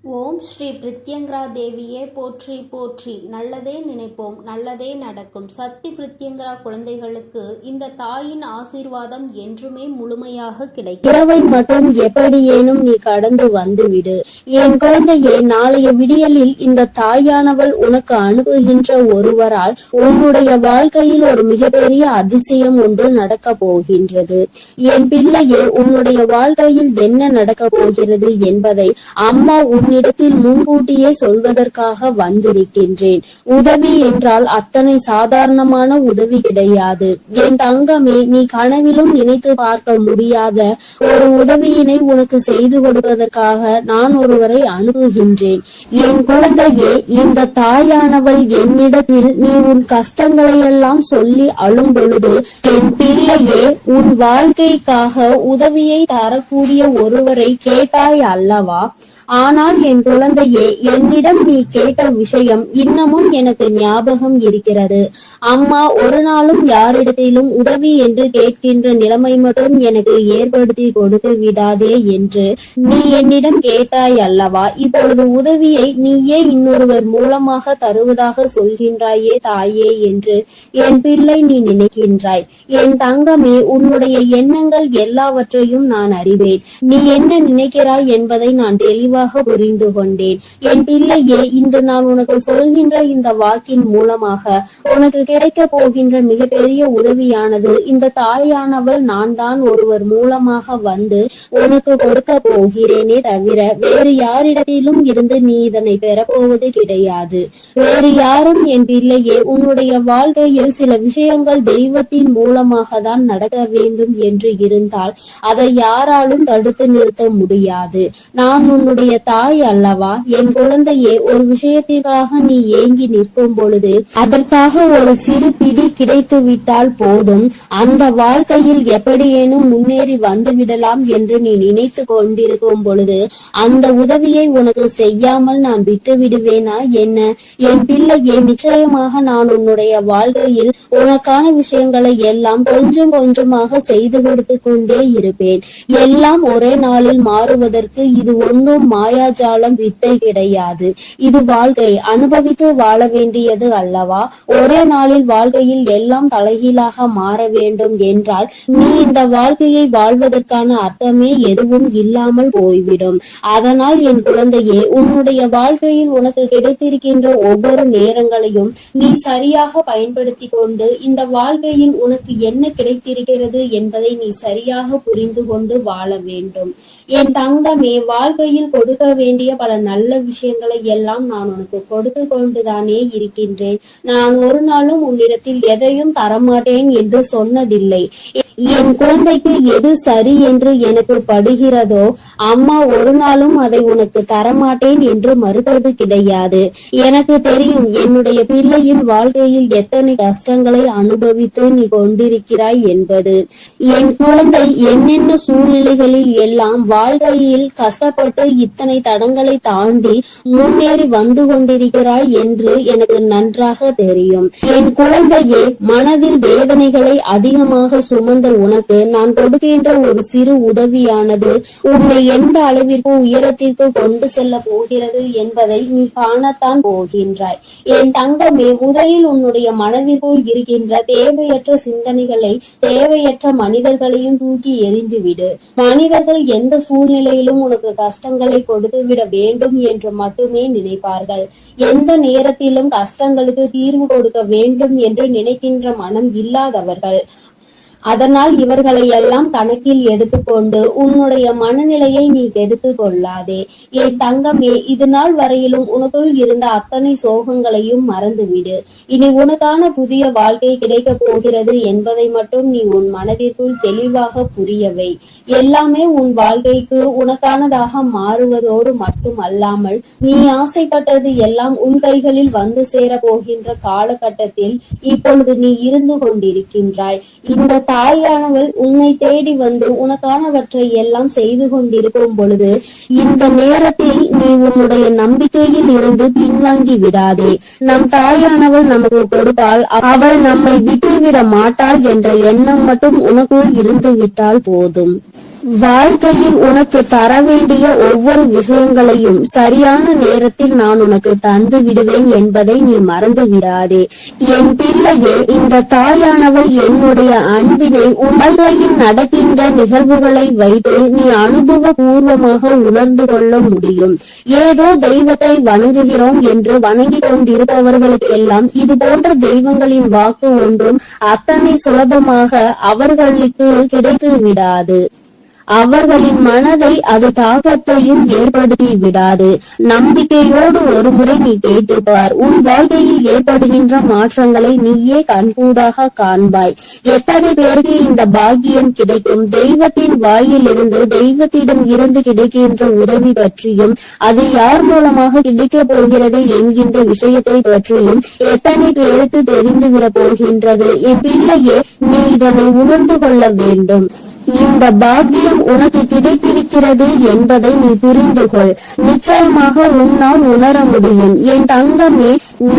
ஓம் ஸ்ரீ பிரித்யங்கரா தேவியே போற்றி போற்றி. நல்லதே நினைப்போம், நல்லதே நடக்கும். சக்தி பிரித்யங்கரா குழந்தைகளுக்கு இந்த தாயின் ஆசீர்வாதம் என்றுமே முழுமையாக கிடைக்கும். இரவை மட்டும் எப்படியேனும் நீ கடந்து வந்துவிடு என் குழந்தையே. நாளைய விடியலில் இந்த தாயானவள் உனக்கு அனுப்புகின்ற ஒருவரால் உன்னுடைய வாழ்க்கையில் ஒரு மிகப்பெரிய அதிசயம் ஒன்று நடக்க போகின்றது. என் பிள்ளையே, உன்னுடைய வாழ்க்கையில் என்ன நடக்க போகிறது என்பதை அம்மா உன்னிடத்தில் முன்கூட்டியே சொல்வதற்காக வந்திருக்கின்றேன். உதவி என்றால் அத்தனை சாதாரணமான உதவி கிடையாது என் தங்கமே. நீ கனவிலும் நினைத்து பார்க்க முடியாத ஒரு உதவியினை உனக்கு செய்து கொடுப்பதற்காக நான் ஒருவரை அனுப்புகின்றேன். என் குழந்தையே, இந்த தாயானவள் என்னிடத்தில் நீ உன் கஷ்டங்களை எல்லாம் சொல்லி அழும் பொழுது, என் பிள்ளையே, உன் வாழ்க்கைக்காக உதவியை தரக்கூடிய ஒருவரை கேட்டாய் அல்லவா? ஆனால் என் குழந்தையே, என்னிடம் நீ கேட்ட விஷயம் இன்னமும் எனக்கு ஞாபகம் இருக்கிறது. அம்மா ஒரு நாளும் யாரிடத்திலும் உதவி என்று கேட்கின்ற நிலைமை மட்டும் எனக்கு ஏற்படுத்தி கொடுத்து விடாதே என்று நீ என்னிடம் கேட்டாய் அல்லவா? இப்பொழுது உதவியை நீயே இன்னொருவர் மூலமாக தருவதாக சொல்கின்றாயே தாயே என்று என் பிள்ளை நீ நினைக்கின்றாய். என் தங்கமே, உன்னுடைய எண்ணங்கள் எல்லாவற்றையும் நான் அறிவேன். நீ என்ன நினைக்கிறாய் என்பதை நான் தெளிவாக புரிந்து கொண்டேன். என் பிள்ளையே, இன்று நான் உனக்கு சொல்கின்ற இந்த வாக்கின் மூலமாக உனக்கு கிடைக்க போகின்ற மிகப்பெரிய உதவியானது இந்த தாயானவள் நான் தான் ஒருவர் மூலமாக வந்து உனக்கு கொடுக்க போகிறேனே தவிர வேறு யாரிடத்திலும் இருந்து நீ இதனை பெறப்போவது கிடையாது. வேறு யாரும் என் பிள்ளையே, உன்னுடைய வாழ்க்கையில் சில விஷயங்கள் தெய்வத்தின் மூலமாக தான் நடக்க வேண்டும் என்று இருந்தால் அதை யாராலும் தடுத்து நிறுத்த முடியாது. நான் உன்னுடைய தாய் அல்லவா? என் குழந்தையே, ஒரு விஷயத்திற்காக நீ ஏங்கி நிற்கும் பொழுது அதற்காக ஒரு சிறு பிடி கிடைத்து விட்டால் போதும், அந்த வாழ்க்கையில் எப்படியேனும் முன்னேறி வந்து விடலாம் என்று நீ நினைத்து கொண்டிருக்கும் பொழுது அந்த உதவியை உனக்கு செய்யாமல் நான் விட்டு விடுவேனா என்ன? என் பிள்ளையே, நிச்சயமாக நான் உன்னுடைய வாழ்க்கையில் உனக்கான விஷயங்களை எல்லாம் கொஞ்சம் கொஞ்சமாக செய்து கொடுத்து கொண்டே இருப்பேன். எல்லாம் ஒரே நாளில் மாறுவதற்கு இது ஒன்றும் மாயாஜாலம் வித்தை கிடையாது. இது வாழ்க்கை, அனுபவித்து வாழ வேண்டியது அல்லவா? ஒரே நாளில் வாழ்க்கையில் எல்லாம் தலைகீழாக மாற வேண்டும் என்றால் நீ இந்த வாழ்க்கையை வாழ்வதற்கான அர்த்தமே எதுவும் இல்லாமல் போய்விடும். அதனால் என் குழந்தையே, உன்னுடைய வாழ்க்கையில் உனக்கு கிடைத்திருக்கின்ற ஒவ்வொரு நேரங்களையும் நீ சரியாக பயன்படுத்தி கொண்டு இந்த வாழ்க்கையில் உனக்கு என்ன கிடைத்திருக்கிறது என்பதை நீ சரியாக புரிந்து கொண்டு வாழ வேண்டும். என் தங்கமே, வாழ்க்கையில் கொடுக்க வேண்டிய பல நல்ல விஷயங்களை எல்லாம் நான் உனக்கு கொடுத்து கொண்டுதானே இருக்கின்றேன். நான் ஒரு நாளும் உன்னிடத்தில் எதையும் தரமாட்டேன் என்று சொன்னதில்லை. என் குழந்தைக்கு எது சரி என்று எனக்கு படுகிறதோ அம்மா ஒரு நாளும் அதை உனக்கு தரமாட்டேன் என்று மறுத்தது கிடையாது. எனக்கு தெரியும் என்னுடைய பிள்ளையின் வாழ்க்கையில் எத்தனை கஷ்டங்களை அனுபவித்து நீ கொண்டிருக்கிறாய் என்பது. என் குழந்தை என்னென்ன சூழ்நிலைகளில் எல்லாம் வாழ்க்கையில் கஷ்டப்பட்டு இத்தனை தடங்களை தாண்டி முன்னேறி வந்து கொண்டிருக்கிறாய் என்று எனக்கு நன்றாக தெரியும். என் குழந்தையே, மனதில் வேதனைகளை அதிகமாக சுமந்த உனக்கு நான் கொடுக்கின்ற ஒரு சிறு உதவியானது உன்னை எந்த அளவிற்கு உயரத்திற்கு கொண்டு செல்ல போகிறது என்பதை நீ காணத்தான் போகின்றாய். என் தங்கமே, முதலில் உன்னுடைய மனதிற்குள் இருக்கின்ற தேவையற்ற சிந்தனைகளை, தேவையற்ற மனிதர்களையும் தூக்கி எறிந்துவிடு. மனிதர்கள் எந்த சூழ்நிலையிலும் உனக்கு கஷ்டங்களை கொடுத்து விட வேண்டும் என்று மட்டுமே நினைப்பார்கள். எந்த நேரத்திலும் கஷ்டங்களுக்கு தீர்வு கொடுக்க வேண்டும் என்று நினைக்கின்ற மனம் இல்லாதவர்கள். அதனால் இவர்களை எல்லாம் கணக்கில் எடுத்துக்கொண்டு உன்னுடைய மனநிலையை நீ கெடுத்து கொள்ளாதே. என் தங்கமே, இது நாள் வரையிலும் உனக்குள் இருந்த அத்தனை சோகங்களையும் மறந்துவிடு. இனி உனக்கான புதிய வாழ்க்கை கிடைக்க போகிறது என்பதை மட்டும் நீ உன் மனதிற்குள் தெளிவாக புரியவை. எல்லாமே உன் வாழ்க்கைக்கு உனக்கானதாக மாறுவதோடு மட்டும் அல்லாமல் நீ ஆசைப்பட்டது எல்லாம் உன் கைகளில் வந்து சேர போகின்ற காலகட்டத்தில் இப்பொழுது நீ இருந்து கொண்டிருக்கின்றாய். இந்த தாயானவள் உன்னை தேடி வந்து உனக்கானவற்றை எல்லாம் செய்து கொண்டிருக்கும் பொழுது இந்த நேரத்தில் நீ உன்னுடைய நம்பிக்கையில் இருந்து பின்வாங்கி விடாதே. நம் தாயானவள் நமக்கு கொடுப்பால், அவள் நம்மை விட்டுவிட மாட்டாள் என்ற எண்ணம் மட்டும் உனக்குள் இருந்து விட்டால் போதும். வாழ்க்கையில் உனக்கு தர வேண்டிய ஒவ்வொரு விஷயங்களையும் சரியான நேரத்தில் நான் உனக்கு தந்து விடுவேன் என்பதை நீ மறந்து விடாதே. என் பிள்ளையே, இந்த தாயானவள் என்னுடைய அன்பினை உன் வாழ்க்கையில் நடக்கின்ற நிகழ்வுகளை வைத்து நீ அனுபவபூர்வமாக உணர்ந்து கொள்ள முடியும். ஏதோ தெய்வத்தை வணங்குகிறோம் என்று வணங்கிக் கொண்டிருப்பவர்களுக்கு எல்லாம் இது போன்ற தெய்வங்களின் வாக்கு ஒன்றும் அத்தனை சுலபமாக அவர்களுக்கு கிடைத்து விடாது. அவர்களின் மனதை அது தாக்கத்தையும் ஏற்படுத்தி விடாது. நம்பிக்கையோடு ஒரு முறை நீ கேட்டுப்பார். உன் வாழ்க்கையில் ஏற்படுகின்ற மாற்றங்களை நீயே கண்கூடாக காண்பாய். எத்தனை பேருக்கு இந்த பாக்கியம் கிடைக்கும்? தெய்வத்தின் வாயிலிருந்து, தெய்வத்திடம் இருந்து கிடைக்கின்ற உதவி பற்றியும், அது யார் மூலமாக கிடைக்க போகிறது என்கின்ற விஷயத்தை பற்றியும் எத்தனை பேருக்கு தெரிந்துவிட போகின்றது? என் பிள்ளையே, நீ இதனை உணர்ந்து கொள்ள வேண்டும். இந்த பாக்கியம் உனக்கு கிடைத்திருக்கிறது என்பதை நீ புரிந்து கொள். நிச்சயமாக உன்னால் உணர முடியும். என் தங்கமே,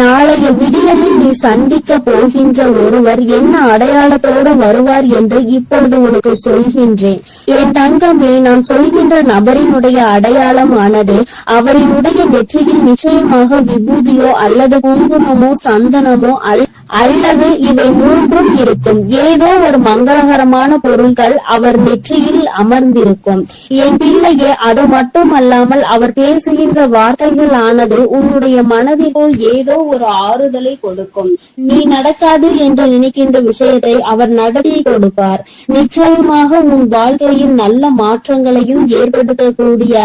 நாளைய விடியலில் நீ சந்திக்க போகின்ற ஒருவர் என்ன அடையாளத்தோடு வருவார் என்று இப்பொழுது உனக்கு சொல்கின்றேன். என் தங்கமே, நான் சொல்கின்ற நபரினுடைய அடையாளமானது அவரினுடைய நெற்றியில் நிச்சயமாக விபூதியோ அல்லது குங்குமமோ சந்தனமோ அல்லது இவை மூன்றும் இருக்கும். ஏதோ ஒரு மங்களகரமான பொருள்கள் அவர் நெற்றியில் அமர்ந்திருக்கும். என் பிள்ளையே, அது மட்டுமல்லாமல் அவர் பேசுகின்ற வார்த்தைகள் ஆனது உன்னுடைய மனதிற்குள் ஏதோ ஒரு ஆறுதலை கொடுக்கும். நீ நடக்காது என்று நினைக்கின்ற விஷயத்தை அவர் நடத்தி கொடுப்பார். நிச்சயமாக உன் வாழ்க்கையில் நல்ல மாற்றங்களையும் ஏற்படுத்தக்கூடிய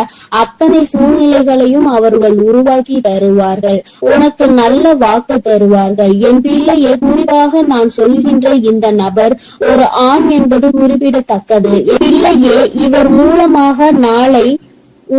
அத்தனை சூழ்நிலைகளையும் அவர்கள் உருவாக்கி தருவார்கள். உனக்கு நல்ல வாக்கு தருவார்கள். என் பிள்ளை, குறிப்பாக நான் சொல்கின்ற இந்த நபர் ஒரு ஆண் என்பது குறிப்பிடத்தக்கது. இல்லையே, இவர் மூலமாக நாளை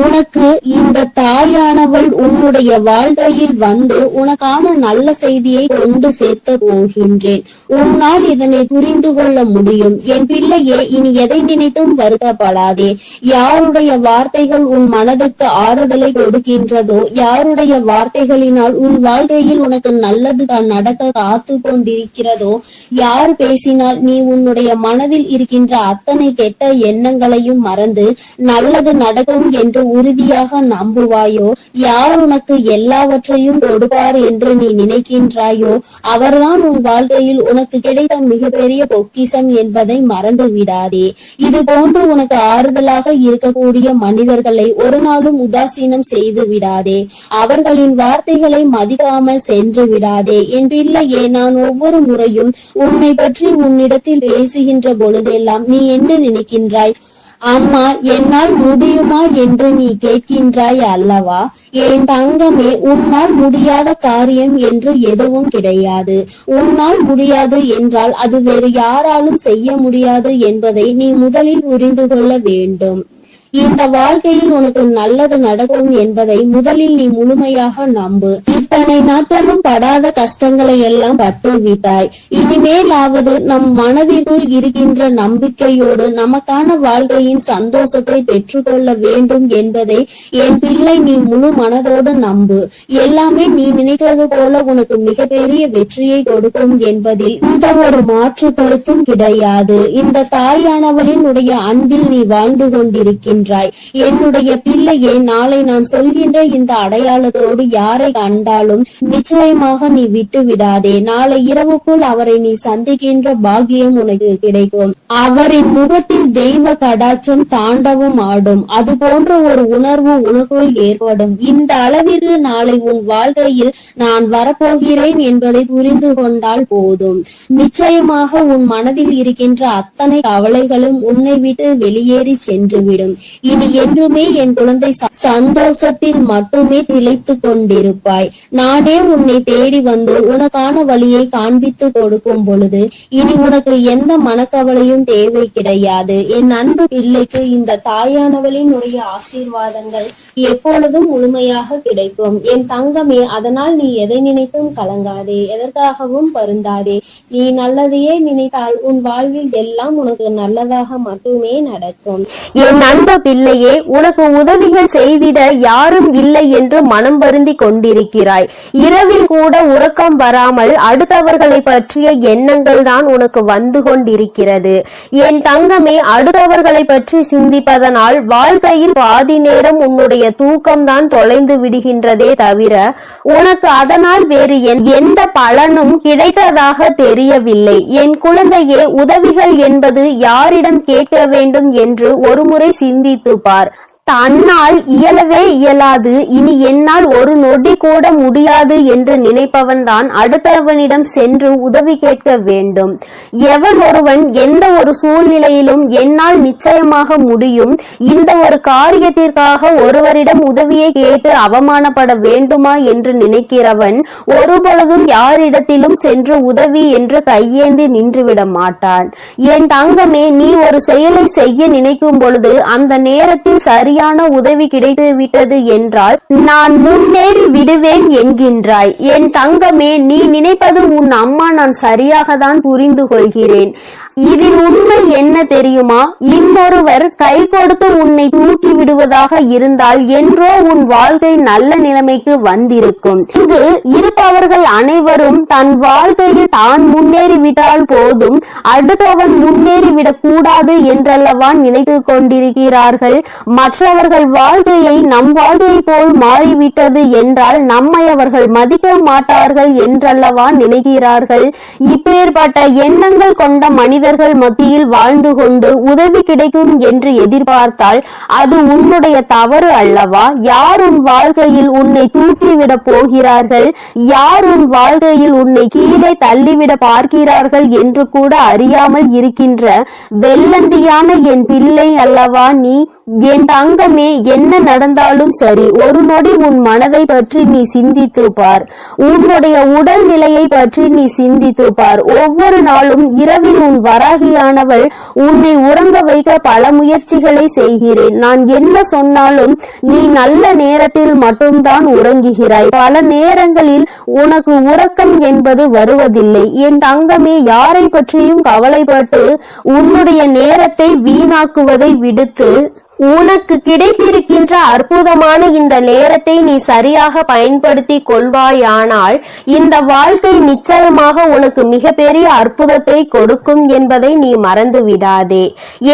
உனக்கு இந்த தாயானவள் உன்னுடைய வாழ்க்கையில் வந்து உனக்கான நல்ல செய்தியை கொண்டு சேர்க்க போகின்றேன். உன்னால் இதனை புரிந்து கொள்ள முடியும். என் பிள்ளையே, இனி எதை நினைத்தும் வருத்தப்படாதே. யாருடைய வார்த்தைகள் உன் மனதுக்கு ஆறுதலை கொடுக்கின்றதோ, யாருடைய வார்த்தைகளினால் உன் வாழ்க்கையில் உனக்கு நல்லது நடக்க காத்து கொண்டிருக்கிறதோ, யார் பேசினால் நீ உன்னுடைய மனதில் இருக்கின்ற அத்தனை கெட்ட எண்ணங்களையும் மறந்து நல்லது நடக்கும் என்று உறுதியாக நம்புவாயோ, யார் உனக்கு எல்லாவற்றையும் கொடுப்பார் என்று நீ நினைக்கின்றாயோ, அவர்தான் உன் வாழ்க்கையில் உனக்கு கிடைத்த மிகப்பெரிய பொக்கிஷம் என்பதை மறந்து விடாதே. இது போன்று உனக்கு ஆறுதலாக இருக்கக்கூடிய மனிதர்களை ஒரு நாளும் உதாசீனம் செய்து விடாதே. அவர்களின் வார்த்தைகளை மதிக்காமல் சென்று விடாதே. என் பிள்ளையே, நான் ஒவ்வொரு முறையும் உன்னை பற்றி உன்னிடத்தில் பேசுகின்ற பொழுதெல்லாம் நீ என்ன நினைக்கின்றாய்? அம்மா, என்னால் முடியுமா என்று நீ கேட்கின்றாய் அல்லவா? என் தங்கமே, உன்னால் முடியாத காரியம் என்று எதுவும் கிடையாது. உன்னால் முடியாது என்றால் அது வேறு யாராலும் செய்ய முடியாது என்பதை நீ முதலில் புரிந்து கொள்ள வேண்டும். இந்த வாழ்க்கையில் உனக்கு நல்லது நடக்கும் என்பதை முதலில் நீ முழுமையாக நம்பு. இத்தனை நாட்களும் படாத கஷ்டங்களை எல்லாம் பட்டுவிட்டாய். இனிமேலாவது நம் மனதிற்குள் இருக்கின்ற நம்பிக்கையோடு நமக்கான வாழ்க்கையின் சந்தோஷத்தை பெற்றுக்கொள்ள வேண்டும் என்பதை என் பிள்ளை நீ முழு மனதோடு நம்பு. எல்லாமே நீ நினைத்தது போல உனக்கு மிகப்பெரிய வெற்றியை கொடுக்கும் என்பதில் இந்த ஒரு மாற்று கருத்தும் கிடையாது. இந்த தாயானவளின் உடைய அன்பில் நீ வாழ்ந்து கொண்டிருக்கின்ற என்னுடைய பிள்ளையே, நாளை நான் சொல்கின்ற இந்த அடையாளத்தோடு யாரை கண்டாலும் நிச்சயமாக நீ விட்டு விடாதே. நாளை இரவுக்குள் அவரை நீ சந்திக்கின்ற பாக்கியம் உனக்கு கிடைக்கும். அவரின் முகத்தில் தெய்வ கடாட்சம் தாண்டவும் ஆடும். அது போன்ற ஒரு உணர்வு உனக்குள் ஏற்படும். இந்த அளவிற்கு நாளை உன் வாழ்க்கையில் நான் வரப்போகிறேன் என்பதை புரிந்து கொண்டால் போதும். நிச்சயமாக உன் மனதில் இருக்கின்ற அத்தனை கவலைகளும் உன்னை விட்டு வெளியேறி சென்றுவிடும். இனி என்றுமே என் குழந்தை சந்தோஷத்தில் மட்டுமே திளைத்து கொண்டிருப்பாய். நானே உன்னை தேடி வந்து உனக்கான வழியை காண்பித்து கொடுக்கும் பொழுது இனி உனக்கு எந்த மனக்கவலையும் தேவை கிடையாது. என் அன்பு பிள்ளைக்கு இந்த தாயானவளின் உடைய ஆசீர்வாதங்கள் எப்பொழுதும் முழுமையாக கிடைக்கும். என் தங்கமே, அதனால் நீ எதை நினைத்தும் கலங்காதே, எதற்காகவும் வருந்தாதே. நீ நல்லதையே நினைத்தால் உன் வாழ்வில் எல்லாம் உனக்கு நல்லதாக மட்டுமே நடக்கும். என் அன்பு பிள்ளையே, உனக்கு உதவிகள் செய்திட யாரும் இல்லை என்று மனம் வருந்தி கொண்டிருக்கிறாய். இரவில் கூட உறக்கம் வராமல் அடுத்தவர்களை பற்றிய எண்ணங்கள் தான் உனக்கு வந்து கொண்டிருக்கிறது. என் தங்கமே, அடுத்தவர்களை பற்றி சிந்திப்பதனால் வாழ்க்கையில் பாதி நேரம் உன்னுடைய தூக்கம்தான் தொலைந்து விடுகின்றதே தவிர உனக்கு அதனால் வேறு எந்த பலனும் கிடைத்ததாக தெரியவில்லை. என் குழந்தையே, உதவிகள் என்பது யாரிடம் கேட்க வேண்டும் என்று ஒருமுறை சிந்தித்து பார். தன்னால் இயலவே இயலாது, இனி என்னால் ஒரு நொடி கூட முடியாது என்று நினைப்பவன் தான் அடுத்தவனிடம் சென்று உதவி கேட்க வேண்டும். எவன் ஒருவன் எந்த ஒரு சூழ்நிலையிலும் என்னால் நிச்சயமாக முடியும், இந்த ஒரு காரியத்திற்காக ஒருவரிடம் உதவியை கேட்டு அவமானப்பட வேண்டுமா என்று நினைக்கிறவன் ஒருபொழுதும் யாரிடத்திலும் சென்று உதவி என்று கையேந்தி நின்றுவிட மாட்டான். என் தங்கமே, நீ ஒரு செயலை செய்ய நினைக்கும் பொழுது அந்த நேரத்தில் சரியான உதவி கிடைத்து விட்டது என்றால் நான் முன்னேறி விடுவேன் என்கின்றாய். என் தங்கமே, நீ நினைப்பது உன் அம்மா நான் சரியாக தான் புரிந்து கொள்கிறேன். இதில் உண்மை என்ன தெரியுமா? இன்னொருவர் கை கொடுத்து உன்னை தூக்கி விடுவதாக இருந்தால் என்றோ உன் வாழ்க்கை நல்ல நிலைமைக்கு வந்திருக்கும். இங்கு இருப்பவர்கள் அனைவரும் தன் வாழ்க்கையில் தான் முன்னேறிவிட்டால் போதும், அடுத்தவன் முன்னேறிவிடக் கூடாது என்றல்லவா நினைத்து கொண்டிருக்கிறார்கள். மற்றவர்கள் வாழ்க்கையை நம் வாழ்க்கை போல் மாறிவிட்டது என்றால் நம்மை அவர்கள் மதிக்க மாட்டார்கள் என்றல்லவா நினைக்கிறார்கள். இப்பேற்பட்ட எண்ணங்கள் கொண்ட மனிதர்கள் மத்தியில் வாழ்ந்து கொண்டு உதவி கிடைக்கும் என்று எதிர்பார்த்தால் அது உன்னுடைய தவறு அல்லவா? யார் உன் வாழ்க்கையில் உன்னை தூக்கிவிட போகிறார்கள், யார் உன் வாழ்க்கையில் உன்னை கீழே தள்ளிவிட பார்க்கிறார்கள் என்று கூட அறியாமல் இருக்கின்ற வெள்ளந்தியான என் பிள்ளை அல்லவா நீ? என் தங்கமே, என்ன நடந்தாலும் சரி, ஒரு நொடி உன் மனதை பற்றி நீ சிந்தித்து பார். உன்னுடைய உடல்நிலையை பற்றி நீ சிந்தித்து பார். ஒவ்வொரு நாளும் இரவில் உன் வராகியானவள் உன்னை உறங்க வைக்க பல முயற்சிகளை செய்கிறேன். நான் என்ன சொன்னாலும் நீ நல்ல நேரத்தில் மட்டும்தான் உறங்குகிறாய். பல நேரங்களில் உனக்கு உறக்கம் என்பது வருவதில்லை. என் தங்கமே, யாரை பற்றியும் கவலைப்பட்டு உன்னுடைய நேரத்தை வீணாக்குவதை விடுத்து உனக்கு கிடைத்திருக்கின்ற அற்புதமான இந்த நேரத்தை நீ சரியாக பயன்படுத்தி கொள்வாயானால் இந்த வாழ்க்கை நிச்சயமாக உனக்கு மிகப்பெரிய அற்புதத்தை கொடுக்கும் என்பதை நீ மறந்து விடாதே.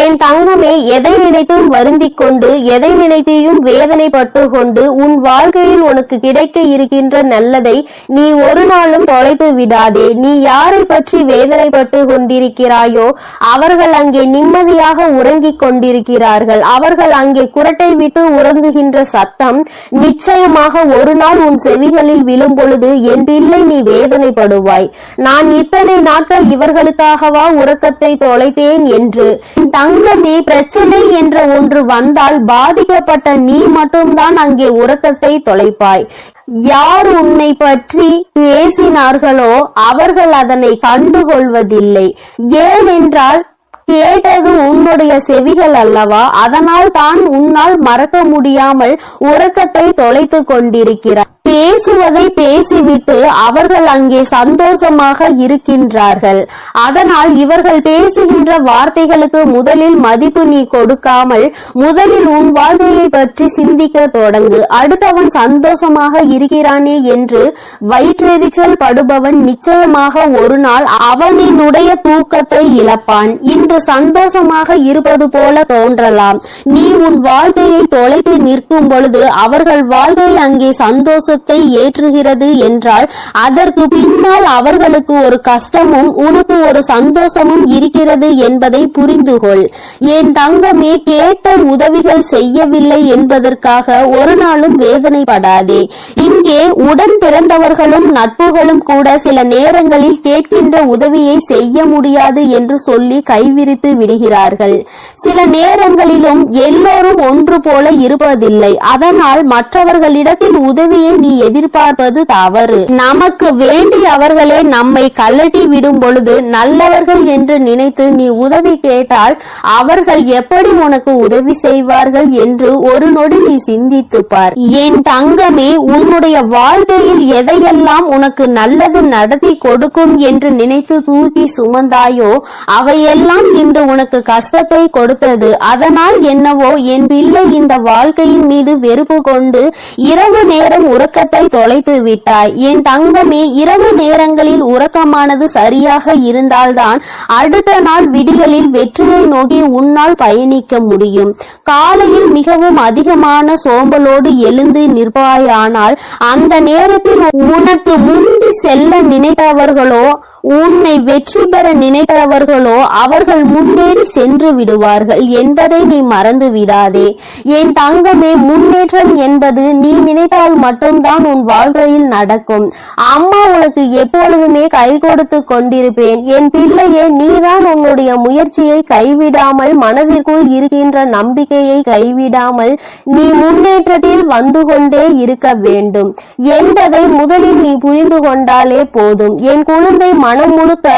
என் தங்கமே, எதை நினைத்தும் வருந்திக் கொண்டு எதை நினைத்தையும் வேதனைப்பட்டு கொண்டு உன் வாழ்க்கையில் உனக்கு கிடைக்க இருக்கின்ற நல்லதை நீ ஒரு நாளும் தொலைத்து விடாதே. நீ யாரை பற்றி வேதனைப்பட்டு கொண்டிருக்கிறாயோ அவர்கள் அங்கே நிம்மதியாக உறங்கிக் கொண்டிருக்கிறார்கள். அவர்கள் அங்கே குரட்டை விட்டு உறங்குகின்ற சத்தம் நிச்சயமாக ஒரு நாள் உன் செவிகளில் விழும் பொழுது என் பிள்ளை நீ வேதனைப்படுவாய். நான் இத்தனை நாட்கள் இவர்களுக்காகவா உறக்கத்தை தொலைத்தேன் என்று. தங்கமே, பிரச்சனை என்ற ஒன்று வந்தால் பாதிக்கப்பட்ட நீ மட்டும்தான் அங்கே உறக்கத்தை தொலைப்பாய். யார் உன்னை பற்றி பேசினார்களோ அவர்கள் அதனை கண்டுகொள்வதில்லை. ஏனென்றால் கேட்டது உன்னுடைய செவிகள் அல்லவா? அதனால் தான் உன்னால் மறக்க முடியாமல் உறக்கத்தை தொலைத்து கொண்டிருக்கிறார். பேசுவதை பேசிவிட்டு அவர்கள் அங்கே சந்தோஷமாக இருக்கின்றார்கள். அதனால் இவர்கள் பேசுகின்ற வார்த்தைகளுக்கு முதலில் மதிப்பு நீ கொடுக்காமல் முதலில் உன் வாழ்க்கையை பற்றி சிந்திக்க தொடங்கு. அடுத்தவன் சந்தோஷமாக இருக்கிறானே என்று வயிற்றெரிச்சல் படுபவன் நிச்சயமாக ஒரு நாள் அவனினுடைய தூக்கத்தை இழப்பான். இன்று சந்தோஷமாக இருப்பது போல தோன்றலாம். நீ உன் வாழ்க்கையை தொலைத்து நிற்கும் பொழுது அவர்கள் வாழ்க்கை அங்கே சந்தோஷ ஏற்றுகிறது என்றால் அதற்கு பின்னால் அவர்களுக்கு ஒரு கஷ்டமும் உனக்கு ஒரு சந்தோஷமும் இருக்கிறது என்பதை புரிந்து கொள். என் தங்கமே, கேட்ட உதவிகள் செய்யவில்லை என்பதற்காக ஒரு நாளும் வேதனைப்படாதே. இங்கே உடன் பிறந்தவர்களும் நட்புகளும் கூட சில நேரங்களில் கேட்கின்ற உதவியை செய்ய முடியாது என்று சொல்லி கைவிரித்து விடுகிறார்கள். சில நேரங்களிலும் எல்லோரும் ஒன்று போல இருப்பதில்லை. அதனால் மற்றவர்களிடத்தில் உதவியை நீ எதிர்பார்ப்பது தவறு. நமக்கு வேண்டியவர்களே நம்மை கழட்டி விடும் பொழுது நல்லவர்கள் என்று நினைத்து நீ உதவி கேட்டால் அவர்கள் எப்படி உனக்கு உதவி செய்வார்கள் என்று ஒரு நொடி நீ சிந்தித்து பார். என் தங்கமே, உன்னுடைய வாழ்க்கையில் எதையெல்லாம் உனக்கு நல்லது நடத்தி கொடுக்கும் என்று நினைத்து தூக்கி சுமந்தாயோ அவையெல்லாம் இன்று உனக்கு கஷ்டத்தை கொடுத்தது. அதனால் என்னவோ என் பிள்ளை இந்த வாழ்க்கையின் மீது வெறுப்பு கொண்டு இரவு நேரம் உறக்கத்தை தொலைத்து விட்டாய். என் தங்கமே, இரவு நேரங்களில் உறக்கமானது சரியாக இருந்தால்தான் அடுத்த நாள் விடியலில் வெற்றியை நோக்கி உன்னால் பயணிக்க முடியும். காலையில் மிகவும் அதிகமான சோம்பலோடு எழுந்து நிற்பாயானால் அந்த நேரத்தில் உனக்கு முந்தி செல்ல நினைத்தவர்களோ உன்னை வெற்றி பெற நினைத்தவர்களோ அவர்கள் முன்னேறி சென்று விடுவார்கள் என்பதை நீ மறந்து விடாதே. என் தங்கமே, முன்னேற்றம் என்பது நீ நினைத்தால் மட்டும்தான் உன் வாழ்க்கையில் நடக்கும். அம்மா உனக்கு எப்பொழுதுமே கை கொடுத்து கொண்டிருப்பேன். என் பிள்ளையே, நீதான் உன்னுடைய முயற்சியை கைவிடாமல், மனதிற்குள் இருக்கின்ற நம்பிக்கையை கைவிடாமல் நீ முன்னேற்றத்தில் வந்து கொண்டே இருக்க வேண்டும் என்பதை முதலில் நீ புரிந்து கொண்டாலே போதும். என் குழந்தை, மனம் முழுக்க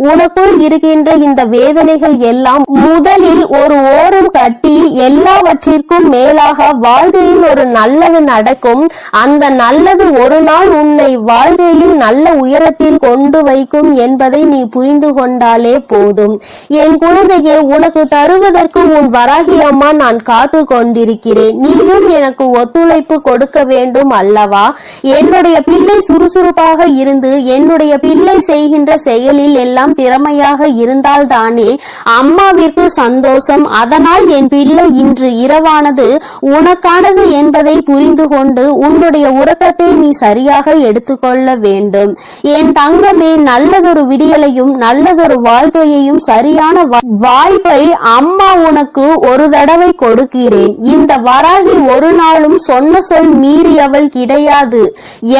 உனக்குள் இருக்கின்ற இந்த வேதனைகள் எல்லாம் முதலில் ஒரு ஓரம் கட்டி எல்லாவற்றிற்கும் மேலாக வாழ்க்கையில் ஒரு நல்லது நடக்கும். அந்த நல்லது ஒரு நாள் உன்னை வாழ்க்கையில் நல்ல உயரத்தில் கொண்டு வைக்கும் என்பதை நீ புரிந்து கொண்டாலே போதும். என் குழந்தையே, உனக்கு தருவதற்கு உன் வராகி அம்மா நான் காத்து கொண்டிருக்கிறேன். நீயும் எனக்கு ஒத்துழைப்பு கொடுக்க வேண்டும் அல்லவா? என்னுடைய பிள்ளை சுறுசுறுப்பாக இருந்து என்னுடைய பிள்ளை செய்கின்ற செயலில் எல்லாம் திறமையாக இருந்தால் தானே அம்மாவிற்கு சந்தோஷம். அதனால் என் பிள்ளை இன்று இரவானது உனக்கானது என்பதை புரிந்து கொண்டு உன்னுடைய உறக்கத்தை நீ சரியாக எடுத்துக்கொள்ள வேண்டும். என் தங்கமே, நல்லதொரு விடியலையும் நல்லதொரு வாழ்க்கையையும் சரியான வாய்ப்பை அம்மா உனக்கு ஒரு தடவை கொடுக்கிறேன். இந்த வராகி ஒரு நாளும் சொன்ன சொல் மீறியவள் கிடையாது.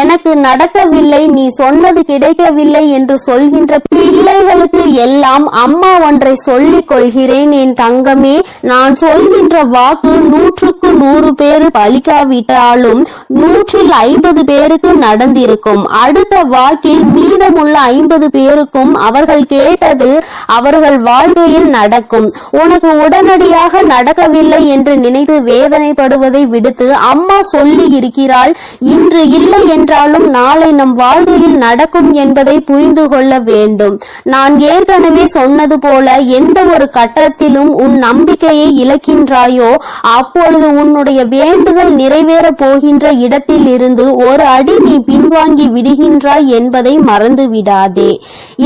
எனக்கு நடக்கவில்லை, நீ சொன்னது கிடைக்கவில்லை என்று சொல்கின்ற பிள்ளைகளுக்கு எல்லாம் அம்மா ஒன்றை சொல்லிக் கொள்கிறேன். என் தங்கமே, நான் சொல்கின்ற வாக்கு 100க்கு 100 பேர் பலிக்காவிட்டாலும் 150 பேருக்கு நடந்திருக்கும். அடுத்த வாக்கில் மீதமுள்ள 50 பேருக்கும் அவர்கள் கேட்டது அவர்கள் வாழ்க்கையில் நடக்கும். உனக்கு உடனடியாக நடக்கவில்லை என்று நினைத்து வேதனைப்படுவதை விடுத்து அம்மா சொல்லி இருக்கிறாள், இன்று இல்லை என்றாலும் நாளை நம் வாழ்க்கையில் நடக்கும் என்பதை புரிந்து கொள்ள வேண்டும். நான் ஏற்கனவே சொன்னது போல எந்த ஒரு கட்டத்திலும் உன் நம்பிக்கையை இழக்கின்றாயோ அப்பொழுது உன்னுடைய வேண்டுதல் நிறைவேற போகின்ற இடத்தில் இருந்து ஒரு அடி நீ பின்வாங்கி விடுகின்றாய் என்பதை மறந்து விடாதே.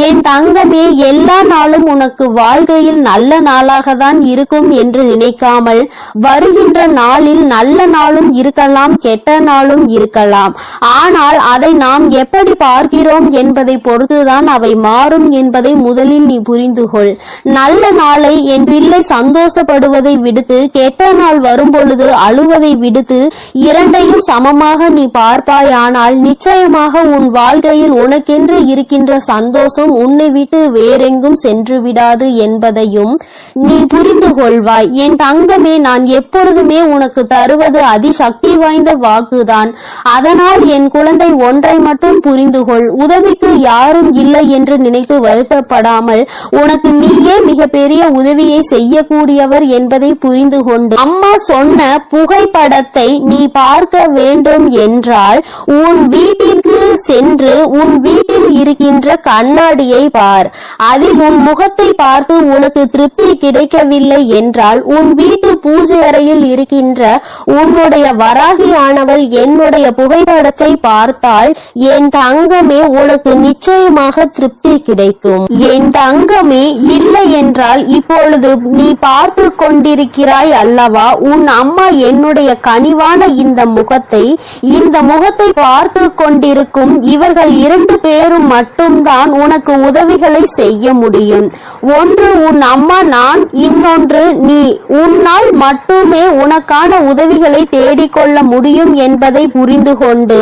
என் தங்கமே, எல்லா நாளும் உனக்கு வாழ்க்கையில் நல்ல நாளாக தான் இருக்கும் என்று நினைக்காமல் வருகின்ற நாளில் நல்ல நாளும் இருக்கலாம், கெட்ட நாளும் இருக்கலாம். ஆனால் அதை நாம் எப்படி பார்க்கிறோம் என்பதை பொறுத்துதான் அவை மாறும் என்பதை முதலில் நீ புரிந்து கொள். நல்ல நாளை என் பிள்ளை சந்தோஷப்படுவதை விடுத்து கெட்ட நாள் வரும் பொழுது அழுவதை விடுத்து இரண்டையும் சமமாக நீ பார்ப்பாயானால் நிச்சயமாக உன் வாழ்க்கையில் உனக்கென்று இருக்கின்ற சந்தோஷம் உன்னை விட்டு வேறெங்கும் சென்று விடாது என்பதையும் நீ புரிந்து கொள்வாய். என் தங்கமே, நான் எப்பொழுதுமே உனக்கு தருவது அதிசக்தி வாய்ந்த வாக்குதான். அதனால் என் குழந்தை, ஒன்றை மட்டும் புரிந்து கொள். உதவிக்கு யாரும் இல்லை என்று நினைத்து வருத்தப்படாமல் உனக்கு நீயே மிகப்பெரிய உதவியை செய்யக்கூடியவர் என்பதை புரிந்து கொண்டு அம்மா சொன்ன புகைப்படத்தை நீ பார்க்க வேண்டும் என்றால் உன் வீட்டிற்கு சென்று உன் வீட்டில் இருக்கின்ற கண்ணாடியை பார். அதில் உன் முகத்தை பார்த்து உனக்கு திருப்தி கிடைக்கவில்லை என்றால் உன் வீட்டு பூஜை அறையில் இருக்கின்ற உன்னுடைய வராகியானவள் என்னுடைய புகைப்படத்தை பார்த்தால் என் தங்கமே உனக்கு நிச்சயமாக திருப்தி கிடைக்கும். என் தங்கமே, இல்லை என்றால் இப்பொழுது நீ பார்த்து கொண்டிருக்கிறாய் அல்லவா, உன் அம்மா என்னுடைய கனிவான இந்த முகத்தை பார்த்து கொண்டிருக்கும் இவர்கள் 2 பேரும் மட்டும்தான் உனக்கு உதவிகளை செய்ய முடியும். ஒன்று உன் அம்மா நான், இன்னொன்று நீ. உன்னால் மட்டுமே உனக்கான உதவிகளை தேடிக்கொள்ள முடியும் என்பதை புரிந்து கொண்டு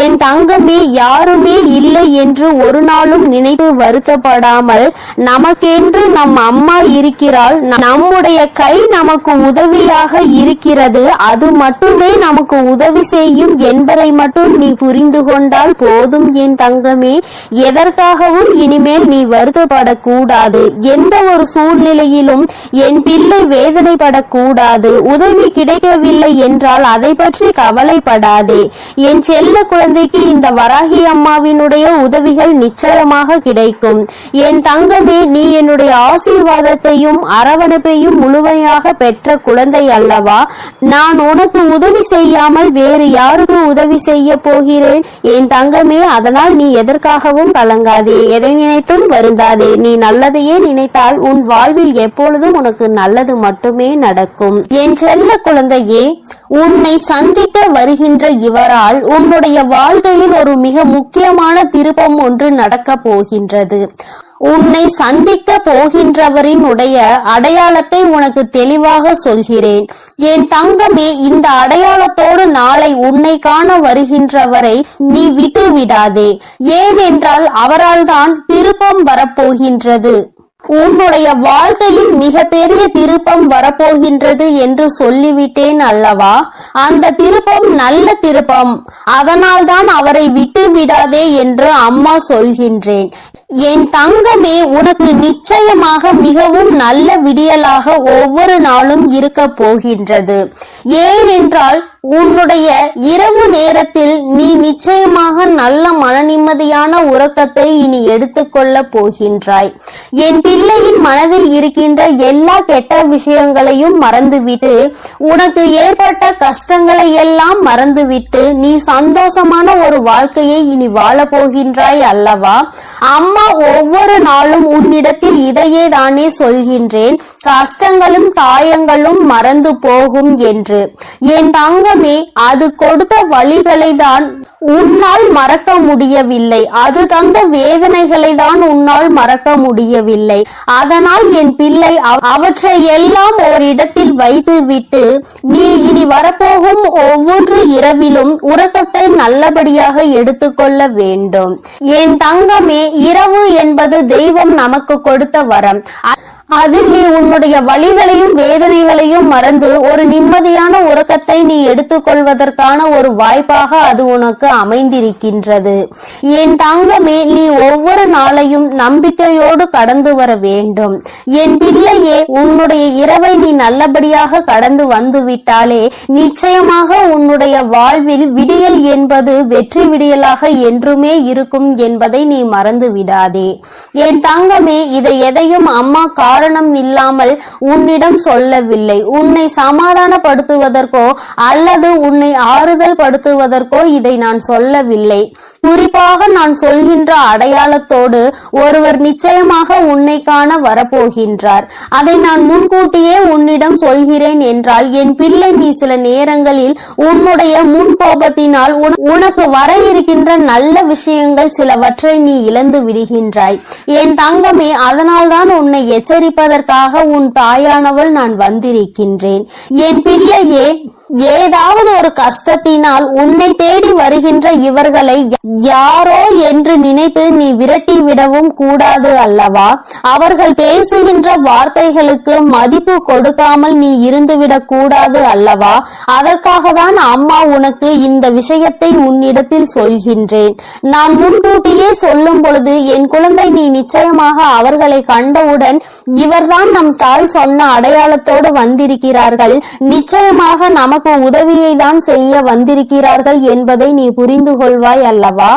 என் தங்கமே, யாருமே இல்லை என்று ஒரு நாளும் என்றும் நினைத்து வருத்தப்படாமல், நமக்கென்று நம் அம்மா இருக்கிறாள், நம்முடைய கை நமக்கு உதவியாக இருக்கிறது, அது மட்டுமே நமக்கு உதவி செய்யும் என்பதை மட்டும் நீ புரிந்து கொண்டால் போதும் என் தங்கமே. எதற்காகவும் இனிமேல் நீ வருத்தப்படக்கூடாது. எந்த ஒரு சூழ்நிலையிலும் என் பிள்ளை வேதனைப்படக்கூடாது. உதவி கிடைக்கவில்லை என்றால் அதை பற்றி கவலைப்படாதே. என் செல்ல குழந்தைக்கு இந்த வராகி அம்மாவினுடைய உதவிகள் நிச்சயமாக கிடைக்கும். என் தங்கமே, நீ என்னுடைய ஆசீர்வாதத்தையும் அரவணைப்பையும் முழுமையாக பெற்ற குழந்தை அல்லவா? நான் உனக்கு உதவி செய்யாமல் வேறு யாருக்கு உதவி செய்ய போகிறேன் என் தங்கமே? அதனால் நீ எதற்காகவும் கலங்காதே, எதை நினைத்தும் வருந்தாதே. நீ நல்லதையே நினைத்தால் உன் வாழ்வில் எப்பொழுதும் உனக்கு நல்லது மட்டுமே நடக்கும். என் செல்ல குழந்தையே, உன்னை சந்திக்க வருகின்ற இவரால் உன்னுடைய வாழ்க்கையில் ஒரு மிக முக்கியமான திருப்பம் ஒன்று நடக்க போகின்றது. உன்னை சந்திக்க போகின்றவரின் உடைய அடையாளத்தை உனக்கு தெளிவாக சொல்கிறேன் என் தங்கமே. இந்த அடையாளத்தோடு நாளை உன்னை காண வருகின்றவரை நீ விட்டு விடாதே. ஏனென்றால் அவரால் தான் திருப்பம் வரப்போகின்றது. உன்னுடைய வாழ்க்கையில் மிகப்பெரிய திருப்பம் வரப்போகின்றது என்று சொல்லிவிட்டேன் அல்லவா? அந்த திருப்பம் நல்ல திருப்பம். அதனால்தான் அவரை விட்டு விடாதே என்று அம்மா சொல்கின்றேன். என் தங்கமே, உனக்கு நிச்சயமாக மிகவும் நல்ல விடியலாக ஒவ்வொரு நாளும் இருக்க போகின்றது. ஏனென்றால் உன்னுடைய இரவு நேரத்தில் நீ நிச்சயமாக நல்ல மன நிம்மதியான உறக்கத்தை இனி எடுத்துக்கொள்ள போகின்றாய். என் பிள்ளையின் மனதில் இருக்கின்ற எல்லா கெட்ட விஷயங்களையும் மறந்துவிட்டு, உனக்கு ஏற்பட்ட கஷ்டங்களை எல்லாம் மறந்துவிட்டு நீ சந்தோஷமான ஒரு வாழ்க்கையை இனி வாழ போகின்றாய் அல்லவா? அம்மா ஒவ்வொரு நாளும் உன்னிடத்தில் இதையே தானே சொல்கின்றேன், கஷ்டங்களும் தாயங்களும் மறந்து போகும் என்று. என் தங்கமே, அது கொடுத்த வழிகளை தான் உன்னால் மறக்க முடியவில்லை, அது தந்த வேதனைகளை தான் உன்னால் மறக்க முடியவில்லை. அதனால் என் பிள்ளை அவற்றை எல்லாம் ஒரு இடத்தில் வைத்து விட்டு நீ இனி வரப்போகும் ஒவ்வொரு இரவிலும் உறக்கத்தை நல்லபடியாக எடுத்துக்கொள்ள வேண்டும். என் தங்கமே, இரவு என்பது தெய்வம் நமக்கு கொடுத்த வரம். அதில் நீ உன்னுடைய வலிகளையும் வேதனைகளையும் மறந்து ஒரு நிம்மதியான உறக்கத்தை நீ எடுத்துக்கொள்வதற்கான ஒரு வாய்ப்பாக அது உனக்கு அமைந்திருக்கின்றது. என் தங்கமே, நீ ஒவ்வொரு நாளையும் நம்பிக்கையோடு கடந்து வர வேண்டும். என் பிள்ளையே, உன்னுடைய இரவை நீ நல்லபடியாக கடந்து வந்து விட்டாலே நிச்சயமாக உன்னுடைய வாழ்வில் விடியல் என்பது வெற்றி விடியலாக என்றுமே இருக்கும் என்பதை நீ மறந்து விடாதே. என் தங்கமே, இதை எதையும் அம்மா காரணம் இல்லாமல் உன்னிடம் சொல்லவில்லை. உன்னை சமாதானப்படுத்துவதற்கோ அல்லது உன்னை ஆறுதல் படுத்துவதற்கோ இதை நான் சொல்லவில்லை. குறிப்பாக நான் சொல்கின்ற அடையாளத்தோடு ஒருவர் நிச்சயமாக உன்னை காண வரப்போகின்றார். அதை நான் முன்கூட்டியே உன்னிடம் சொல்கிறேன் என்றால் என் பிள்ளை, நீ சில நேரங்களில் உன்னுடைய முன்கோபத்தினால் உனக்கு வர இருக்கின்ற நல்ல விஷயங்கள் சிலவற்றை நீ இழந்து விடுகின்றாய். என் தங்கமே, அதனால்தான் உன்னை எச்சரிப்பதற்காக உன் தாயானவள் நான் வந்திருக்கின்றேன். என் பிள்ளையே, ஏதாவது ஒரு கஷ்டத்தினால் உன்னை தேடி வருகின்ற இவர்களை யாரோ என்று நினைத்து நீ விரட்டி விடவும் கூடாது அல்லவா? அவர்கள் பேசுகின்ற வார்த்தைகளுக்கு மதிப்பு கொடுக்காமல் நீ இருந்துவிடக் கூடாது அல்லவா? அதற்காக தான் அம்மா உனக்கு இந்த விஷயத்தை உன்னிடத்தில் சொல்கின்றேன். நான் முன்கூட்டியே சொல்லும் பொழுது என் குழந்தை, நீ நிச்சயமாக அவர்களை கண்டவுடன் இவர்தான் நம் தாய் சொன்ன அடையாளத்தோடு வந்திருக்கிறார்கள், நிச்சயமாக நமக்கு உதவியை தான் செய்ய வந்திருக்கிறார்கள் என்பதை நீ புரிந்து கொள்வாய் அல்லவா?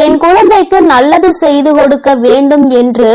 என் குழந்தைக்கு நல்லது செய்து கொடுக்க வேண்டும் என்று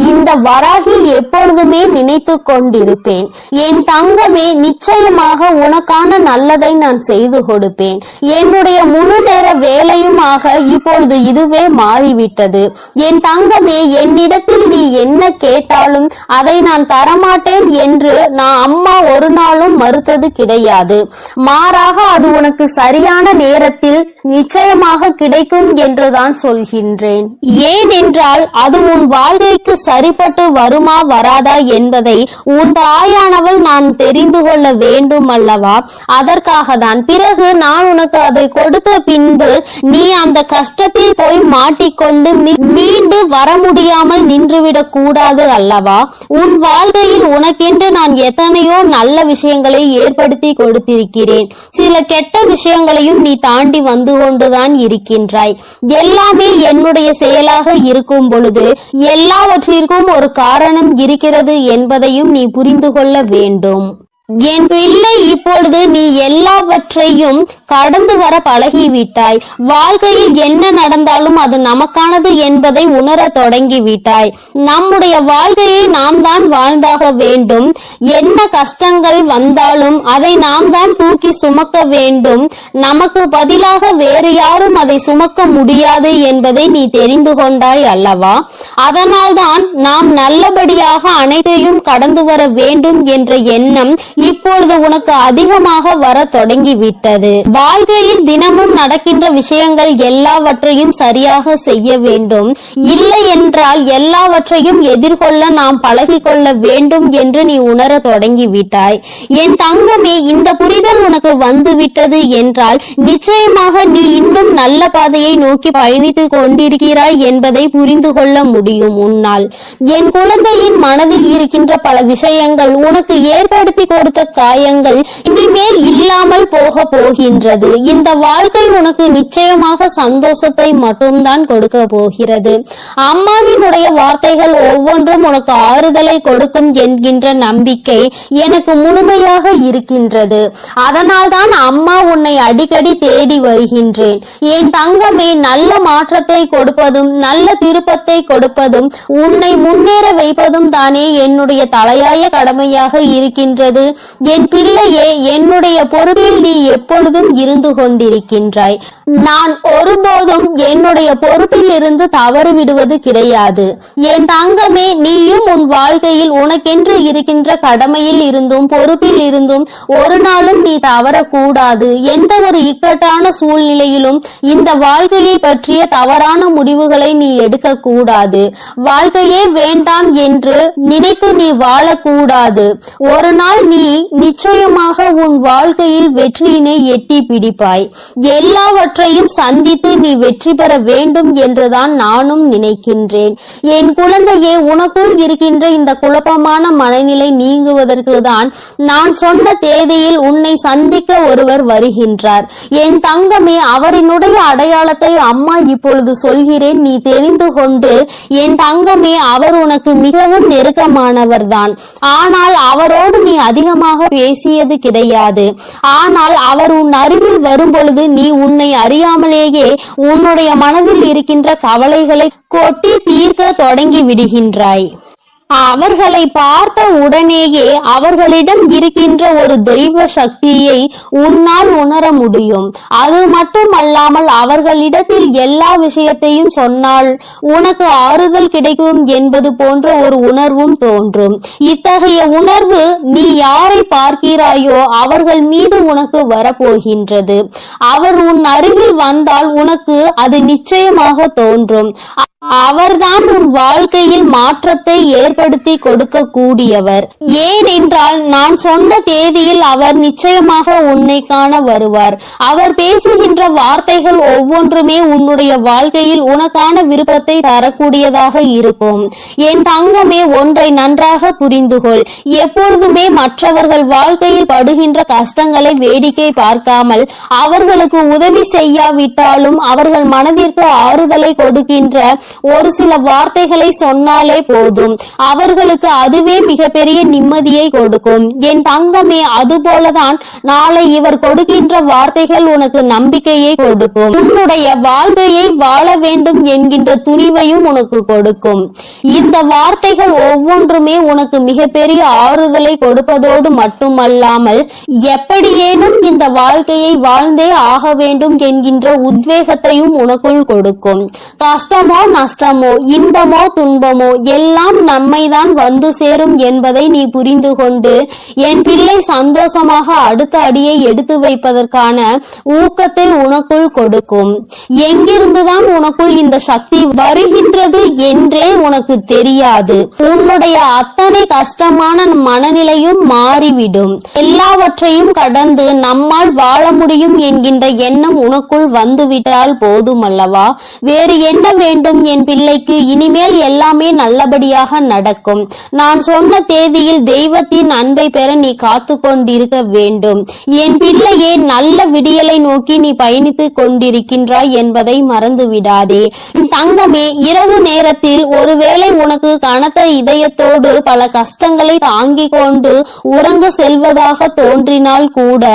இந்த வராகி எப்பொழுதுமே நினைத்து கொண்டிருப்பேன். என் தங்கமே, நிச்சயமாக உனக்கான நல்லதை நான் செய்து கொடுப்பேன். என்னுடைய முழு நேர வேலையுமாக இப்பொழுது இதுவே மாறிவிட்டது. என் தங்கமே, என்னிடத்தில் நீ என்ன கேட்டாலும் அதை நான் தரமாட்டேன் என்று நான் அம்மா ஒரு நாளும் மறுத்தது கிடையாது. மாறாக அது உனக்கு சரியான நேரத்தில் நிச்சயமாக கிடைக்கும் என்றுதான் சொல்கின்றேன். ஏனென்றால் அது உன் வாழ்க்கைக்கு சரிப்பட்டு வருமா வராதா என்பதை உன் தாயானவள் நான் தெரிந்து கொள்ள வேண்டும் அல்லவா? அதற்காக தான். பிறகு நான் உனக்கு அதை கொடுத்த பின்பு நீ அந்த கஷ்டத்தில் போய் மாட்டிக்கொண்டு மீண்டு வர முடியாமல் நின்றுவிடக் கூடாது அல்லவா? உன் வாழ்க்கையில் உனக்கென்று நான் எத்தனையோ நல்ல விஷயங்களை ஏற்படுத்தி கொடுத்திருக்கிறேன். சில கெட்ட விஷயங்களையும் நீ தாண்டி வந்து கொண்டுதான் இருக்கின்றாய். எல்லாமே என்னுடைய செயலாக இருக்கும் பொழுது எல்லாவற்றிற்கும் ஒரு காரணம் இருக்கிறது என்பதையும் நீ புரிந்து கொள்ள வேண்டும். என் பிள்ளை, இப்பொழுது நீ எல்லாவற்றையும் கடந்து வர பழகிவிட்டாய். வாழ்க்கையில் என்ன நடந்தாலும் அது நமக்கானது என்பதை உணர தொடங்கிவிட்டாய். நம்முடைய வாழ்க்கையை நாம் தான் வாழ்ந்தாக வேண்டும். என்ன கஷ்டங்கள் வந்தாலும் அதை நாம் தான் தூக்கி சுமக்க வேண்டும். நமக்கு பதிலாக வேறு யாரும் அதை சுமக்க முடியாது என்பதை நீ தெரிந்து கொண்டாய் அல்லவா? அதனால்தான் நாம் நல்லபடியாக அனைத்தையும் கடந்து வர வேண்டும் என்ற எண்ணம் இப்பொழுது உனக்கு அதிகமாக வர தொடங்கிவிட்டது. வாழ்க்கையில் தினமும் நடக்கின்ற விஷயங்கள் எல்லாவற்றையும் சரியாக செய்ய வேண்டும். இல்லை என்றால் எல்லாவற்றையும் எதிர்கொள்ள நாம் பழகிக்கொள்ள வேண்டும் என்று நீ உணர தொடங்கிவிட்டாய். என் தங்கமே, இந்த புரிதல் உனக்கு வந்துவிட்டது என்றால் நிச்சயமாக நீ இன்னும் நல்ல பாதையை நோக்கி பயணித்துக் கொண்டிருக்கிறாய் என்பதை புரிந்து கொள்ள முடியும் உன்னால். என் குழந்தையின் மனதில் இருக்கின்ற பல விஷயங்கள் உனக்கு ஏற்படுத்தி கொடுத்த காயங்கள் இனிமேல் இல்லாமல் போக போகின்றது. இந்த வாழ்க்கை உனக்கு நிச்சயமாக சந்தோஷத்தை மட்டும்தான் கொடுக்க போகிறது. அம்மாவினுடைய வார்த்தைகள் ஒவ்வொன்றும் உனக்கு ஆறுதலை கொடுக்கும் என்கின்ற நம்பிக்கை எனக்கு முழுமையாக இருக்கின்றது. அதனால்தான் அம்மா உன்னை அடிக்கடி தேடி வருகின்றேன். என் தங்கமே, நல்ல மாற்றத்தை கொடுப்பதும் நல்ல திருப்பத்தை கொடுப்பதும் உன்னை முன்னேற வைப்பதும் தானே என்னுடைய தலையாய கடமையாக இருக்கின்றது. என் பிள்ளையே, என்னுடைய பொறுப்பில் நீ எப்பொழுதும் இருந்து கொண்டிருக்கின்றாய். நான் ஒருபோதும் என்னுடைய பொறுப்பில் இருந்து தவறு விடுவது கிடையாது. என் தங்கமே, நீயும் உன் வாழ்க்கையில் உனக்கென்று இருக்கின்ற கடமையில் இருந்தும் பொறுப்பில் இருந்தும் ஒரு நாளும் நீ தவறக்கூடாது. எந்த ஒரு இக்கட்டான சூழ்நிலையிலும் இந்த வாழ்க்கையை பற்றிய தவறான முடிவுகளை நீ எடுக்க கூடாது. வாழ்க்கையே வேண்டாம் என்று நினைத்து நீ வாழக்கூடாது. ஒரு நாள் நீ நிச்சயமாக உன் வாழ்க்கையில் வெற்றியினை எட்டி பிடிப்பாய். எல்லாவற்றையும் சந்தித்து நீ வெற்றி பெற வேண்டும் என்றுதான் நானும் நினைக்கின்றேன். என் குழந்தையே, உனக்குள் இருக்கின்ற இந்த குழப்பமான மனநிலை நீங்குவதற்கு தான் நான் சொன்ன தேதியில் உன்னை சந்திக்க ஒருவர் வருகின்றார். என் தங்கமே, அவரினுடைய அடையாளத்தை அம்மா இப்பொழுது சொல்கிறேன், நீ தெரிந்து கொண்டு. என் தங்கமே, அவர் உனக்கு மிகவும் நெருக்கமானவர் தான். ஆனால் அவரோடு நீ அதிகமாக பேசியது கிடையாது. ஆனால் அவர் உன் அருகில் வரும் பொழுது நீ உன்னை அறியாமலேயே உன்னுடைய மனதில் இருக்கின்ற கவலைகளை கொட்டி தீர்க்க தொடங்கி விடுகின்றாய். அவர்களை பார்த்த உடனேயே அவர்களிடம் இருக்கின்ற ஒரு தெய்வ சக்தியை உன்னால் உணர முடியும். அது மட்டுமல்லாமல் அவர்களிடத்தில் எல்லா விஷயத்தையும் சொன்னால் உனக்கு ஆறுதல் கிடைக்கும் என்பது போன்ற ஒரு உணர்வும் தோன்றும். இத்தகைய உணர்வு நீ யாரை பார்க்கிறாயோ அவர்கள் மீது உனக்கு வரப்போகின்றது. அவர் உன் அருகில் வந்தால் உனக்கு அது நிச்சயமாக தோன்றும். அவர்தான் உன் வாழ்க்கையில் மாற்றத்தை ஏற்படுத்தி கொடுக்க கூடியவர். ஏனென்றால் நான் சொன்ன தேதியில் அவர் நிச்சயமாக உன்னை காண வருவார். அவர் பேசுகின்ற வார்த்தைகள் ஒவ்வொன்றுமே உன்னுடைய வாழ்க்கையில் உனக்கான விருப்பத்தை தரக்கூடியதாக இருக்கும். என் தங்கமே, ஒன்றை நன்றாக புரிந்துகொள். எப்பொழுதுமே மற்றவர்கள் வாழ்க்கையில் படுகின்ற கஷ்டங்களை வேடிக்கை பார்க்காமல் அவர்களுக்கு உதவி செய்யாவிட்டாலும் அவர்கள் மனதிற்கு ஆறுதலை கொடுக்கின்ற ஒரு சில வார்த்தைகளை சொன்னாலே போதும். அவர்களுக்கு அதுவே மிகப்பெரிய நிம்மதியை கொடுக்கும். என் தங்கமே, அதுபோலதான் நாளை இவர் கொடுக்கின்ற வார்த்தைகள் உனக்கு நம்பிக்கையை கொடுக்கும். உன்னுடைய வாழ்க்கையை வாழ வேண்டும் என்கின்ற துணிவையும் உனக்கு கொடுக்கும். இந்த வார்த்தைகள் ஒவ்வொன்றுமே உனக்கு மிகப்பெரிய ஆறுதலை கொடுப்பதோடு மட்டுமல்லாமல் எப்படியேனும் இந்த வாழ்க்கையை வாழ்ந்தே ஆக வேண்டும் என்கின்ற உத்வேகத்தையும் உனக்குள் கொடுக்கும். கஷ்டமோ நஷ்டமோ இன்பமோ துன்பமோ எல்லாம் நம்மைதான் வந்து சேரும் என்பதை நீ புரிந்து கொண்டு என் பிள்ளை சந்தோஷமாக அடுத்த அடியை எடுத்து வைப்பதற்கான ஊக்கத்தை உனக்குள் கொடுக்கும். எங்கிருந்துதான் உனக்குள் இந்த சக்தி வருகின்றது என்றே உனக்கு தெரியாது. உன்னுடைய அத்தனை கஷ்டமான மனநிலையும் மாறிவிடும். எல்லாவற்றையும் கடந்து நம்மால் வாழ முடியும் என்கின்ற எண்ணம் உனக்குள் வந்துவிட்டால் போதுமல்லவா? வேறு என்ன வேண்டும் என் பிள்ளைக்கு? இனிமேல் எல்லாமே நல்லபடியாக நடக்கும். நான் சொன்ன தேதியில் தெய்வத்தின் அன்பை பெற நீ காத்து கொண்டிருக்க வேண்டும். என் பிள்ளையே, நல்ல விடியலை நோக்கி நீ பயணித்துக் கொண்டிருக்கின்றாய் என்பதை மறந்து விடாதே. தங்கமே, இரவு நேரத்தில் ஒருவேளை உனக்கு கனத்த இதயத்தோடு பல கஷ்டங்களை தாங்கிக் கொண்டு உறங்க செல்வதாக தோன்றினால் கூட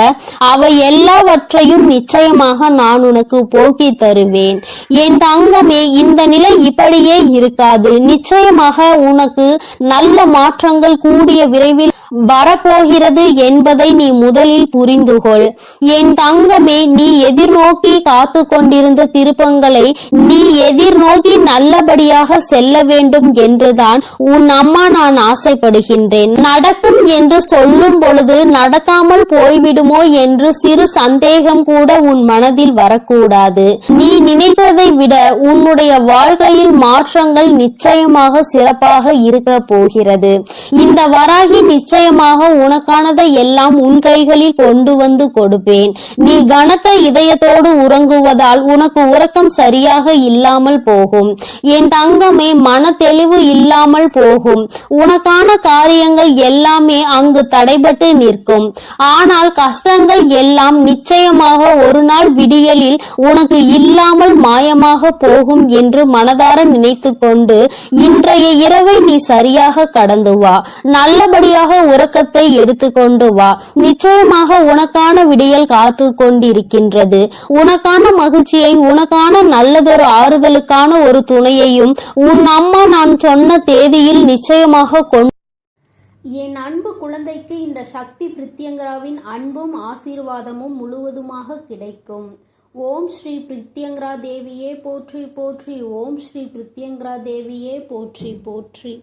அவை எல்லாவற்றையும் நிச்சயமாக நான் உனக்கு போக்கி தருவேன். என் தங்கமே, இந்த நிலை இப்படியே இருக்காது. நிச்சயமாக உனக்கு நல்ல மாற்றங்கள் கூடிய விரைவில் வரப்போகிறது என்பதை நீ முதலில் புரிந்துகொள். என் தங்கமே, நீ எதிர்நோக்கி காத்து கொண்டிருந்த திருப்பங்களை நீ எதிர்நோக்கி நல்லபடியாக செல்ல வேண்டும் என்றுதான் உன் அம்மா நான் ஆசைப்படுகின்றேன். நடக்கும் என்று சொல்லும் பொழுது நடக்காமல் போய்விடுமோ என்று சிறு சந்தேகம் கூட உன் மனதில் வரக்கூடாது. நீ நினைத்ததை விட உன்னுடைய வாழ்க்கையில் மாற்றங்கள் நிச்சயமாக சிறப்பாக இருக்க போகிறது. இந்த வராகி நிச்சயமாக உனக்கானதை எல்லாம் உன் கைகளில் கொண்டு வந்து கொடுப்பேன். நீ கனத்த இதயத்தோடு உறங்குவதால் உனக்கு உறக்கம் சரியாக இல்லாமல் போகும். என் தங்கமே, மன தெளிவு இல்லாமல் போகும். உனக்கான காரியங்கள் எல்லாமே அங்கு தடைபட்டு நிற்கும். ஆனால் கஷ்டங்கள் எல்லாம் நிச்சயமாக ஒரு நாள் விடியலில் உனக்கு இல்லாமல் மாயமாக போகும் என்று மனதார நினைத்து கொண்டு இன்றைய இரவை நீ சரியாக கடந்து வா. நல்லபடியாக உறக்கத்தை எடுத்துக்கொண்டு வா. நிச்சயமாக உனக்கான விடியல் காத்து கொண்டிருக்கின்றது. உனக்கான மகிழ்ச்சியை, உனக்கான நல்லதொரு ஆறுதலுக்கான ஒரு துணையையும் உன் அம்மா நான் சொன்ன தேதியில் நிச்சயமாக கொண்டு. என் அன்பு குழந்தைக்கு இந்த சக்தி பிரித்யங்கராவின் அன்பும் ஆசீர்வாதமும் முழுவதுமாக கிடைக்கும். ஓம் ஸ்ரீ பிரித்யங்கரா தேவியே போற்றி போற்றி. ஓம் ஸ்ரீ பிரித்யங்கரா தேவியே போற்றி போற்றி.